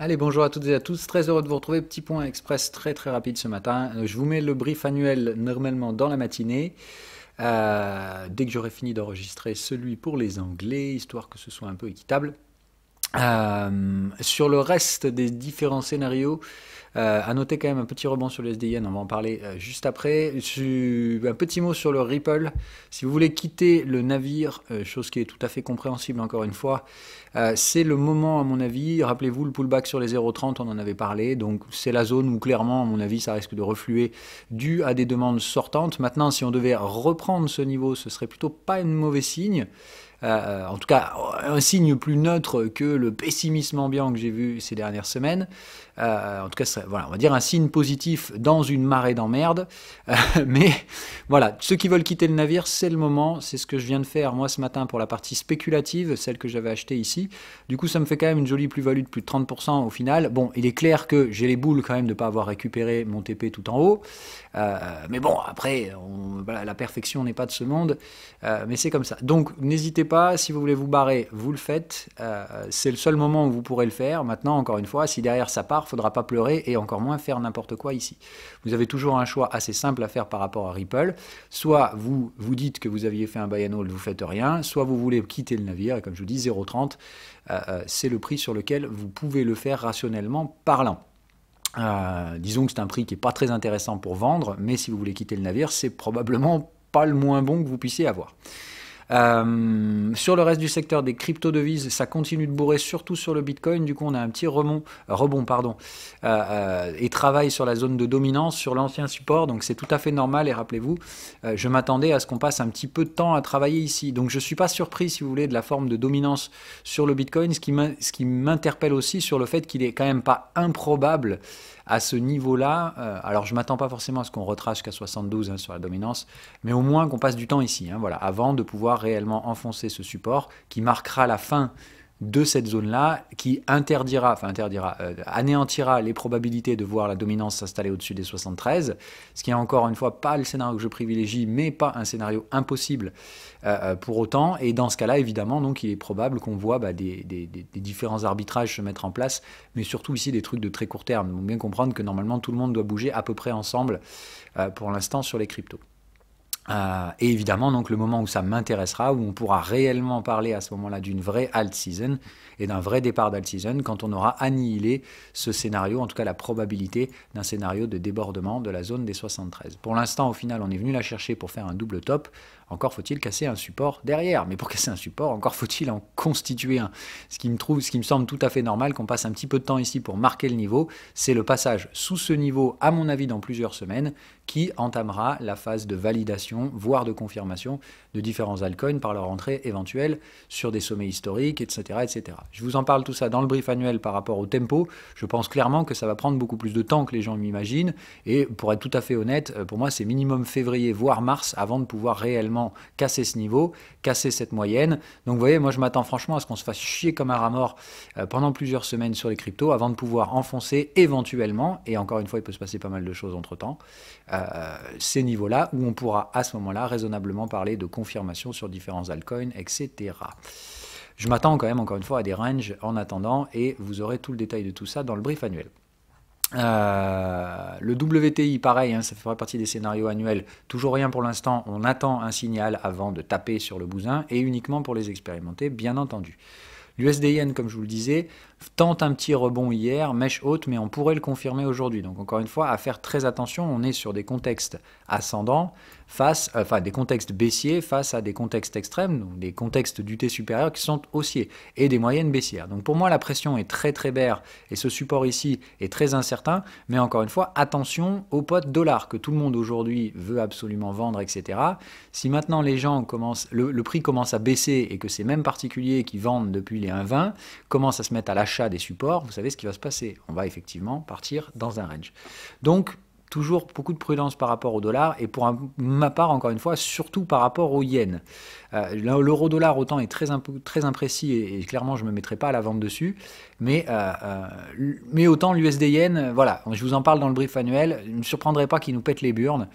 Allez, bonjour à toutes et à tous, très heureux de vous retrouver. Petit point express très rapide ce matin. Je vous mets le brief annuel normalement dans la matinée, dès que j'aurai fini d'enregistrer celui pour les Anglais, histoire que ce soit un peu équitable. Sur le reste des différents scénarios, à noter quand même un petit rebond sur le SDN, on va en parler juste après. Un petit mot sur le Ripple. Si vous voulez quitter le navire, chose qui est tout à fait compréhensible encore une fois, c'est le moment à mon avis. Rappelez-vous le pullback sur les 0,30, on en avait parlé, donc c'est la zone où clairement à mon avis ça risque de refluer dû à des demandes sortantes. Maintenant, si on devait reprendre ce niveau, ce serait plutôt pas un mauvais signe. En tout cas, un signe plus neutre que le pessimisme ambiant que j'ai vu ces dernières semaines. En tout cas, voilà, on va dire un signe positif dans une marée d'emmerde. Mais voilà, ceux qui veulent quitter le navire, c'est le moment. C'est ce que je viens de faire moi ce matin pour la partie spéculative, celle que j'avais achetée ici. Du coup, ça me fait quand même une jolie plus-value de plus de 30% au final. Bon, il est clair que j'ai les boules quand même de ne pas avoir récupéré mon TP tout en haut. Mais bon, après, voilà, la perfection n'est pas de ce monde. Mais c'est comme ça. Donc, n'hésitez pas, si vous voulez vous barrer, vous le faites. C'est le seul moment où vous pourrez le faire. Maintenant, encore une fois, si derrière ça part, il ne faudra pas pleurer et encore moins faire n'importe quoi ici. Vous avez toujours un choix assez simple à faire par rapport à Ripple. Soit vous vous dites que vous aviez fait un buy and hold, vous ne faites rien. Soit vous voulez quitter le navire. Et comme je vous dis, 0,30, c'est le prix sur lequel vous pouvez le faire rationnellement parlant. Disons que c'est un prix qui n'est pas très intéressant pour vendre, mais si vous voulez quitter le navire, c'est probablement pas le moins bon que vous puissiez avoir. Sur le reste du secteur des crypto-devises, ça continue de bourrer, surtout sur le Bitcoin. Du coup, on a un petit rebond, et travaille sur la zone de dominance, sur l'ancien support. Donc, c'est tout à fait normal. Et rappelez-vous, je m'attendais à ce qu'on passe un petit peu de temps à travailler ici. Donc, je ne suis pas surpris, si vous voulez, de la forme de dominance sur le Bitcoin. Ce qui m'interpelle aussi sur le fait qu'il est quand même pas improbable à ce niveau-là. Alors, je ne m'attends pas forcément à ce qu'on retrace jusqu'à 72 sur la dominance, mais au moins qu'on passe du temps ici, voilà, avant de pouvoir réellement enfoncer ce support qui marquera la fin de cette zone-là, qui anéantira les probabilités de voir la dominance s'installer au-dessus des 73, ce qui est encore une fois pas le scénario que je privilégie, mais pas un scénario impossible pour autant. Et dans ce cas-là, évidemment, donc, il est probable qu'on voit des différents arbitrages se mettre en place, mais surtout ici des trucs de très court terme. Donc bien comprendre que normalement tout le monde doit bouger à peu près ensemble pour l'instant sur les cryptos. Et évidemment, donc le moment où ça m'intéressera, où on pourra réellement parler à ce moment-là d'une vraie alt season et d'un vrai départ d'alt season, quand on aura annihilé ce scénario, en tout cas la probabilité d'un scénario de débordement de la zone des 73. Pour l'instant, au final, on est venu la chercher pour faire un double top. Encore faut-il casser un support derrière. Mais pour casser un support, encore faut-il en constituer un. Ce qui me semble tout à fait normal qu'on passe un petit peu de temps ici pour marquer le niveau, c'est le passage sous ce niveau, à mon avis, dans plusieurs semaines, qui entamera la phase de validation, voire de confirmation de différents altcoins par leur entrée éventuelle sur des sommets historiques, etc., etc. Je vous en parle tout ça dans le brief annuel par rapport au tempo. Je pense clairement que ça va prendre beaucoup plus de temps que les gens m'imaginent. Et pour être tout à fait honnête, pour moi, c'est minimum février, voire mars, avant de pouvoir réellement casser ce niveau, casser cette moyenne. Donc vous voyez, moi je m'attends franchement à ce qu'on se fasse chier comme un rat mort pendant plusieurs semaines sur les cryptos avant de pouvoir enfoncer éventuellement, et encore une fois, il peut se passer pas mal de choses entre-temps, ces niveaux-là où on pourra à ce moment-là raisonnablement parler de confirmation sur différents altcoins, etc. Je m'attends quand même encore une fois à des ranges en attendant et vous aurez tout le détail de tout ça dans le brief annuel. Le WTI, pareil, ça ferait partie des scénarios annuels. Toujours rien pour l'instant, on attend un signal avant de taper sur le bousin et uniquement pour les expérimenter, bien entendu. L'USDN, comme je vous le disais, tente un petit rebond hier, mèche haute, mais on pourrait le confirmer aujourd'hui. Donc encore une fois, à faire très attention, on est sur des contextes ascendants, des contextes baissiers face à des contextes extrêmes, donc des contextes d'UT supérieurs qui sont haussiers, et des moyennes baissières. Donc pour moi, la pression est très baire, et ce support ici est très incertain, mais encore une fois, attention au pote dollar, que tout le monde aujourd'hui veut absolument vendre, etc. Si maintenant les gens le prix commence à baisser, et que ces mêmes particuliers qui vendent depuis les 1,20 commencent à se mettre à l'achat des supports, vous savez ce qui va se passer. On va effectivement partir dans un range. Donc, toujours beaucoup de prudence par rapport au dollar et pour ma part, encore une fois, surtout par rapport au yen. L'euro-dollar autant est très imprécis et clairement je ne me mettrai pas à la vente dessus, mais autant l'USD-yen, voilà, je vous en parle dans le brief annuel, il ne me surprendrait pas qu'il nous pète les burnes,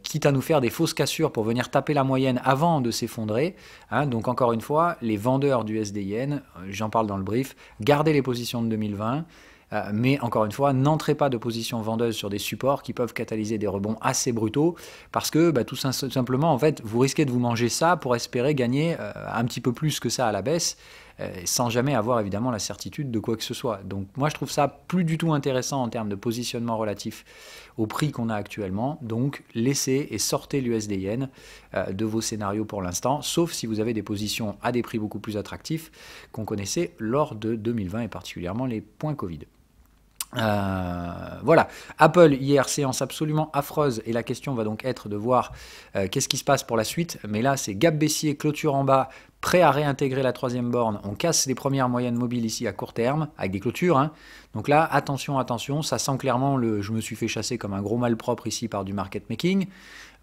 quitte à nous faire des fausses cassures pour venir taper la moyenne avant de s'effondrer. Hein, donc encore une fois, les vendeurs du USD-yen, j'en parle dans le brief, gardez les positions de 2020. Mais encore une fois, n'entrez pas de position vendeuse sur des supports qui peuvent catalyser des rebonds assez brutaux parce que tout simplement, en fait, vous risquez de vous manger ça pour espérer gagner un petit peu plus que ça à la baisse sans jamais avoir évidemment la certitude de quoi que ce soit. Donc moi, je trouve ça plus du tout intéressant en termes de positionnement relatif au prix qu'on a actuellement. Donc laissez et sortez l'USD-Yen de vos scénarios pour l'instant, sauf si vous avez des positions à des prix beaucoup plus attractifs qu'on connaissait lors de 2020 et particulièrement les points Covid. Voilà, Apple hier, séance absolument affreuse et la question va donc être de voir qu'est-ce qui se passe pour la suite, mais là c'est gap baissier, clôture en bas, prêt à réintégrer la troisième borne, on casse les premières moyennes mobiles ici à court terme avec des clôtures, hein. Donc là attention, ça sent clairement je me suis fait chasser comme un gros malpropre ici par du market making,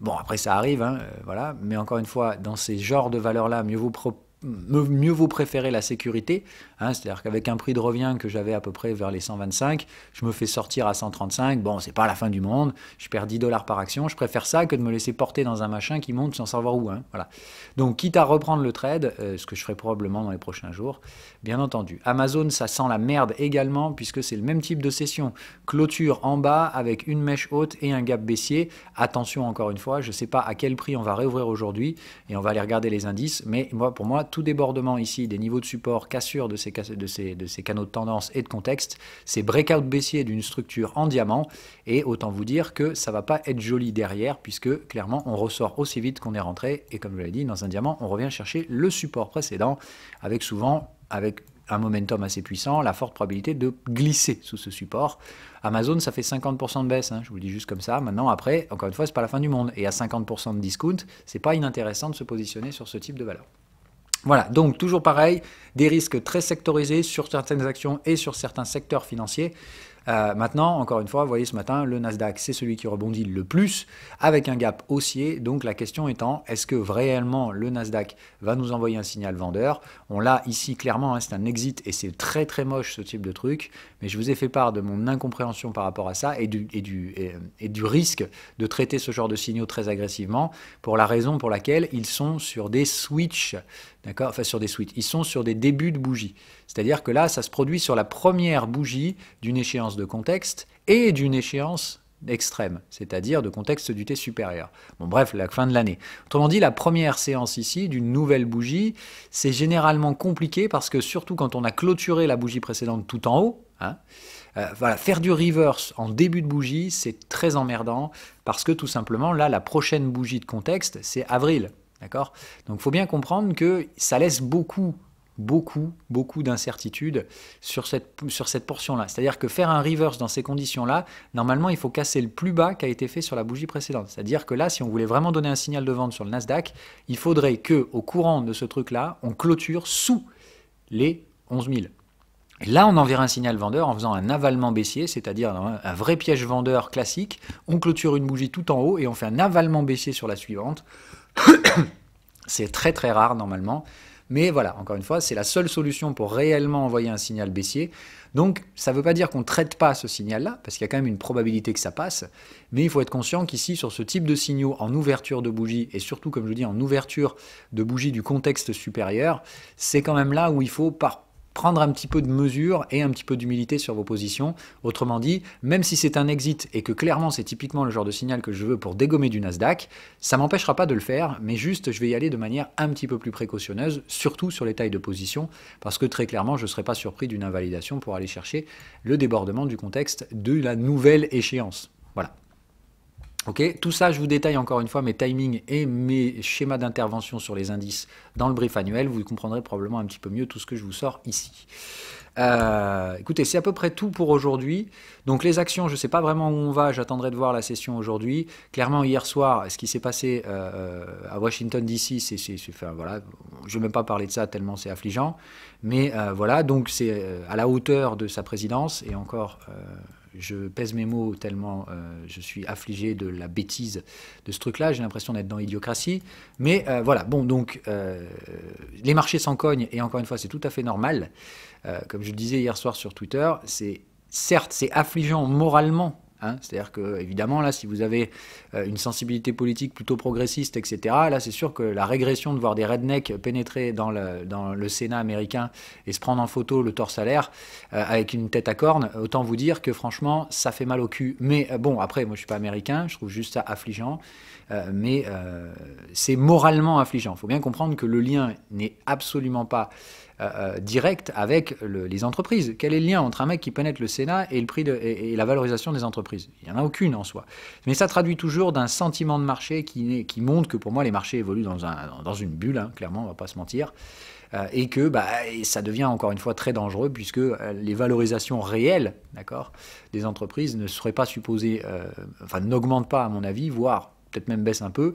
bon après ça arrive, hein, voilà, mais encore une fois dans ces genres de valeurs là mieux vaut préférer la sécurité, hein, c'est-à-dire qu'avec un prix de revient que j'avais à peu près vers les 125, je me fais sortir à 135, bon c'est pas la fin du monde, je perds 10 $ par action, je préfère ça que de me laisser porter dans un machin qui monte sans savoir où, hein, voilà. Donc quitte à reprendre le trade, ce que je ferai probablement dans les prochains jours, bien entendu. Amazon, ça sent la merde également puisque c'est le même type de session, clôture en bas avec une mèche haute et un gap baissier, attention encore une fois, je sais pas à quel prix on va réouvrir aujourd'hui et on va aller regarder les indices, mais pour moi, tout débordement ici des niveaux de support, cassure de ces canaux de tendance et de contexte, c'est breakout baissier d'une structure en diamant et autant vous dire que ça va pas être joli derrière puisque clairement on ressort aussi vite qu'on est rentré et comme je l'ai dit dans un diamant on revient chercher le support précédent avec un momentum assez puissant, la forte probabilité de glisser sous ce support. Amazon, ça fait 50% de baisse, hein, je vous le dis juste comme ça. Maintenant, après, encore une fois, c'est pas la fin du monde. Et à 50% de discount, c'est pas inintéressant de se positionner sur ce type de valeur. Voilà, donc toujours pareil, des risques très sectorisés sur certaines actions et sur certains secteurs financiers. Maintenant, encore une fois, vous voyez ce matin, le Nasdaq, c'est celui qui rebondit le plus, avec un gap haussier. Donc la question étant, est-ce que réellement le Nasdaq va nous envoyer un signal vendeur? On l'a ici clairement, hein, c'est un exit et c'est très très moche ce type de truc. Mais je vous ai fait part de mon incompréhension par rapport à ça et du risque de traiter ce genre de signaux très agressivement pour la raison pour laquelle ils sont sur des switches. D'accord, enfin sur des switches, ils sont sur des débuts de bougies. C'est-à-dire que là, ça se produit sur la première bougie d'une échéance de contexte et d'une échéance extrême, c'est-à-dire de contexte du T supérieur. Bon bref, la fin de l'année. Autrement dit, la première séance ici d'une nouvelle bougie, c'est généralement compliqué parce que surtout quand on a clôturé la bougie précédente tout en haut, hein, voilà, faire du reverse en début de bougie, c'est très emmerdant parce que tout simplement, là, la prochaine bougie de contexte, c'est avril. D'accord ? Donc il faut bien comprendre que ça laisse beaucoup d'incertitudes sur cette portion-là. C'est-à-dire que faire un reverse dans ces conditions-là, normalement, il faut casser le plus bas qui a été fait sur la bougie précédente. C'est-à-dire que là, si on voulait vraiment donner un signal de vente sur le Nasdaq, il faudrait qu'au courant de ce truc-là, on clôture sous les 11 000. Et là, on enverra un signal vendeur en faisant un avalement baissier, c'est-à-dire un vrai piège vendeur classique. On clôture une bougie tout en haut et on fait un avalement baissier sur la suivante. C'est très très rare normalement, mais voilà, encore une fois, c'est la seule solution pour réellement envoyer un signal baissier. Donc ça ne veut pas dire qu'on ne traite pas ce signal-là, parce qu'il y a quand même une probabilité que ça passe, mais il faut être conscient qu'ici, sur ce type de signaux en ouverture de bougie, et surtout, comme je dis, en ouverture de bougie du contexte supérieur, c'est quand même là où il faut prendre un petit peu de mesure et un petit peu d'humilité sur vos positions. Autrement dit, même si c'est un exit et que clairement c'est typiquement le genre de signal que je veux pour dégommer du Nasdaq, ça m'empêchera pas de le faire, mais juste je vais y aller de manière un petit peu plus précautionneuse, surtout sur les tailles de position, parce que très clairement je ne serai pas surpris d'une invalidation pour aller chercher le débordement du contexte de la nouvelle échéance. Voilà. Ok, tout ça, je vous détaille encore une fois mes timings et mes schémas d'intervention sur les indices dans le brief annuel. Vous comprendrez probablement un petit peu mieux tout ce que je vous sors ici. Écoutez, c'est à peu près tout pour aujourd'hui. Donc les actions, je ne sais pas vraiment où on va, j'attendrai de voir la session aujourd'hui. Clairement, hier soir, ce qui s'est passé à Washington DC, enfin, voilà, je ne vais même pas parler de ça tellement c'est affligeant. Mais voilà, donc c'est à la hauteur de sa présidence et encore... je pèse mes mots tellement je suis affligé de la bêtise de ce truc-là. J'ai l'impression d'être dans Idiocratie. Mais voilà, bon, donc les marchés s'en cognent, et encore une fois, c'est tout à fait normal. Comme je le disais hier soir sur Twitter, certes, c'est affligeant moralement. Hein, c'est-à-dire que, évidemment, là, si vous avez une sensibilité politique plutôt progressiste, etc., là, c'est sûr que la régression de voir des rednecks pénétrer dans le Sénat américain et se prendre en photo le torse à l'air avec une tête à cornes, autant vous dire que, franchement, ça fait mal au cul. Mais bon, après, moi, je suis pas américain, je trouve juste ça affligeant. Mais c'est moralement affligeant. Il faut bien comprendre que le lien n'est absolument pas direct avec les entreprises. Quel est le lien entre un mec qui pénètre le Sénat et le prix et la valorisation des entreprises? Il n'y en a aucune en soi. Mais ça traduit toujours d'un sentiment de marché qui montre que pour moi les marchés évoluent dans une bulle, hein, clairement, on ne va pas se mentir. Et que ça devient encore une fois très dangereux puisque les valorisations réelles, d'accord, des entreprises ne seraient pas supposées, n'augmentent pas à mon avis, voire peut-être même baisse un peu.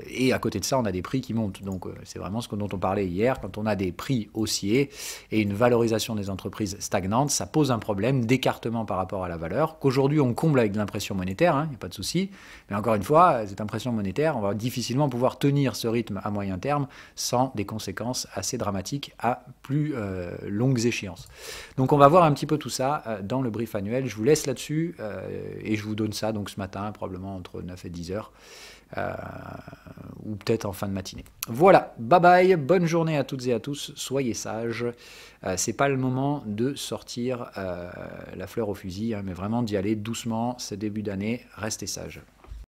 Et à côté de ça, on a des prix qui montent. Donc c'est vraiment ce dont on parlait hier. Quand on a des prix haussiers et une valorisation des entreprises stagnante, ça pose un problème d'écartement par rapport à la valeur, qu'aujourd'hui on comble avec de l'impression monétaire, il n'y a pas de souci. Mais encore une fois, cette impression monétaire, on va difficilement pouvoir tenir ce rythme à moyen terme sans des conséquences assez dramatiques à plus longues échéances. Donc on va voir un petit peu tout ça dans le brief annuel. Je vous laisse là-dessus et je vous donne ça donc ce matin, probablement entre 9 et 10 heures. Ou peut-être en fin de matinée. Voilà, bye bye, bonne journée à toutes et à tous, soyez sages. C'est pas le moment de sortir la fleur au fusil, mais vraiment d'y aller doucement, c'est début d'année, restez sages.